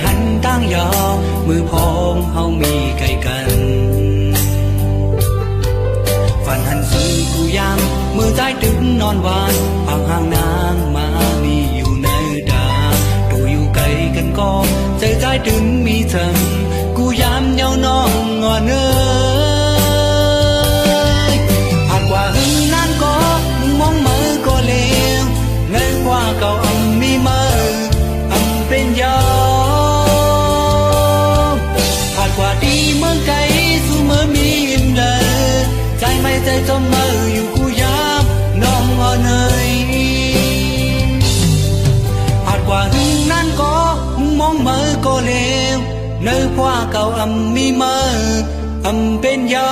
หันตั้งยอมือพองเฮามีไกลกันฝันหันซื้อกูยามมือใจตึงนอนวานห่างห่างนางมามีอยู่ในดาตัวอยู่ไกลกันก็ใจตึงมีเถิงกูยามเยาน้องงอนเอ้ยผ่านกว่าหึงนั่นก็มองมือก็เลวเงยกว่าเก่ามีมือเป็นยอผ่านกว่าดีเมืองไกลสู่เมื่อมีอิ่มเลยใจไม่ใจจมมืออยู่กูยามน้องงอนเอ้ยผ่านกว่าหึงนั่นก็มองมือก็เลวเนื้อว่าเก่ามีมือเป็นยอ